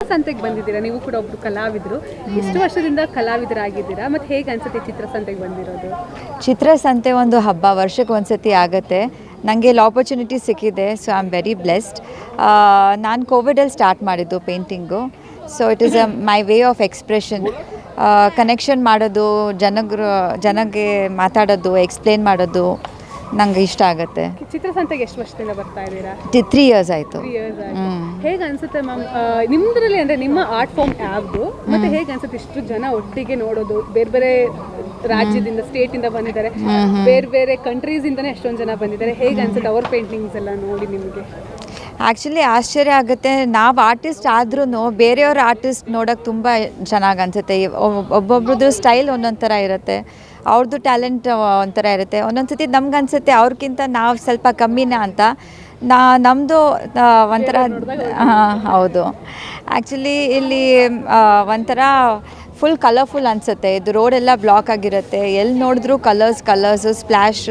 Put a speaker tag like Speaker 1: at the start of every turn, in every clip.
Speaker 1: ಚಿತ್ರಸಂತೆಗೆ ಬಂದಿದ್ದೀರಾ, ನೀವು ಕೂಡ ಒಬ್ರು ಕಲಾವಿದರು. ಎಷ್ಟು ವರ್ಷದಿಂದ ಕಲಾವಿದರಾಗಿದ್ದೀರಾ ಮತ್ತು ಹೇಗೆ ಅನ್ಸುತ್ತೆ ಚಿತ್ರಸಂತೆಗೆ ಬಂದಿರೋದು?
Speaker 2: ಚಿತ್ರಸಂತೆ ಒಂದು ಹಬ್ಬ, ವರ್ಷಕ್ಕೆ ಒಂದ್ಸತಿ ಆಗುತ್ತೆ. ನನಗೆ ಇಲ್ಲಿ ಆಪರ್ಚುನಿಟಿ ಸಿಕ್ಕಿದೆ, so I am very blessed. ನಾನು ಕೋವಿಡಲ್ಲಿ ಸ್ಟಾರ್ಟ್ ಮಾಡಿದ್ದು painting. So it is my way of expression. Connection ಮಾಡೋದು, ಜನಗೆ ಮಾತಾಡೋದು, ಎಕ್ಸ್ಪ್ಲೇನ್ ಮಾಡೋದು ನಂಗೆ ಇಷ್ಟ ಆಗುತ್ತೆ.
Speaker 1: ಚಿತ್ರಸಂತೆಗೆ ಎಷ್ಟು ವರ್ಷದಿಂದ ಬರ್ತಾ ಇದ್ದೀರಾ?
Speaker 2: 3 years ಆಯಿತು.
Speaker 1: ಹೇಗೆ ಅನ್ಸುತ್ತೆ ಮ್ಯಾಮ್ ನಿಮ್ಮದ್ರಲ್ಲಿ, ಅಂದರೆ ನಿಮ್ಮ ಆರ್ಟ್ ಫಾರ್ಮ್ ಯಾವುದು ಮತ್ತು ಹೇಗೆ ಅನ್ಸುತ್ತೆ ಇಷ್ಟು ಜನ ಒಟ್ಟಿಗೆ ನೋಡೋದು? ಬೇರೆ ಬೇರೆ ರಾಜ್ಯದಿಂದ, ಸ್ಟೇಟಿಂದ ಬಂದಿದ್ದಾರೆ, ಬೇರೆ ಬೇರೆ ಕಂಟ್ರೀಸಿಂದನೇ ಎಷ್ಟೊಂದು ಜನ ಬಂದಿದ್ದಾರೆ. ಹೇಗೆ ಅನ್ಸುತ್ತೆ ಅವ್ರ ಪೇಂಟಿಂಗ್ಸ್ ಎಲ್ಲ ನೋಡಿ ನಿಮಗೆ?
Speaker 2: ಆ್ಯಕ್ಚುಲಿ ಆಶ್ಚರ್ಯ ಆಗುತ್ತೆ. ನಾವು ಆರ್ಟಿಸ್ಟ್ ಆದ್ರೂ ಬೇರೆಯವ್ರ ಆರ್ಟಿಸ್ಟ್ ನೋಡೋಕೆ ತುಂಬ ಚೆನ್ನಾಗಿ ಅನಿಸುತ್ತೆ. ಒಬ್ಬೊಬ್ರದ್ದು ಸ್ಟೈಲ್ ಒಂದೊಂದು ಥರ ಇರುತ್ತೆ, ಅವ್ರದ್ದು ಟ್ಯಾಲೆಂಟ್ ಒಂಥರ ಇರುತ್ತೆ. ಒಂದೊಂದು ಸತಿ ನಮ್ಗೆ ಅನಿಸುತ್ತೆ ಅವ್ರಿಗಿಂತ ನಾವು ಸ್ವಲ್ಪ ಕಮ್ಮಿನ ಅಂತ. ನಮ್ಮದು ಒಂಥರ ಹೌದು. ಆ್ಯಕ್ಚುಲಿ ಇಲ್ಲಿ ಒಂಥರ ಫುಲ್ ಕಲರ್ಫುಲ್ ಅನಿಸುತ್ತೆ. ಇದು ರೋಡೆಲ್ಲ ಬ್ಲಾಕ್ ಆಗಿರುತ್ತೆ, ಎಲ್ಲಿ ನೋಡಿದ್ರೂ ಕಲರ್ಸು ಸ್ಪ್ಲ್ಯಾಶ್,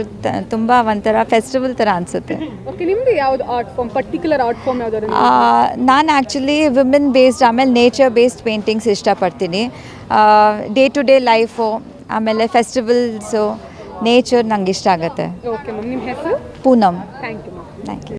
Speaker 2: ತುಂಬ ಒಂಥರ ಫೆಸ್ಟಿವಲ್ ಥರ ಅನಿಸುತ್ತೆ.
Speaker 1: ಓಕೆ, ನಿಮ್ಮದು ಯಾವುದು art form, particular art form ಯಾವ್ದಾದ್ರು?
Speaker 2: ನಾನು ಆ್ಯಕ್ಚುಲಿ ವಿಮೆನ್ ಬೇಸ್ಡ್, ಆಮೇಲೆ ನೇಚರ್ ಬೇಸ್ಡ್ ಪೇಂಟಿಂಗ್ಸ್ ಇಷ್ಟಪಡ್ತೀನಿ. ಡೇ ಟು ಡೇ ಲೈಫು, ಆಮೇಲೆ ಫೆಸ್ಟಿವಲ್ಸು, ನೇಚರ್ ನಂಗೆ ಇಷ್ಟ ಆಗುತ್ತೆ.
Speaker 1: ಓಕೆ ಮ್ಯಾಮ್, ನಿಮ್ಮ ಹೆಸರು?
Speaker 2: Poonam.
Speaker 1: Thank you ma'am.
Speaker 2: Thank you.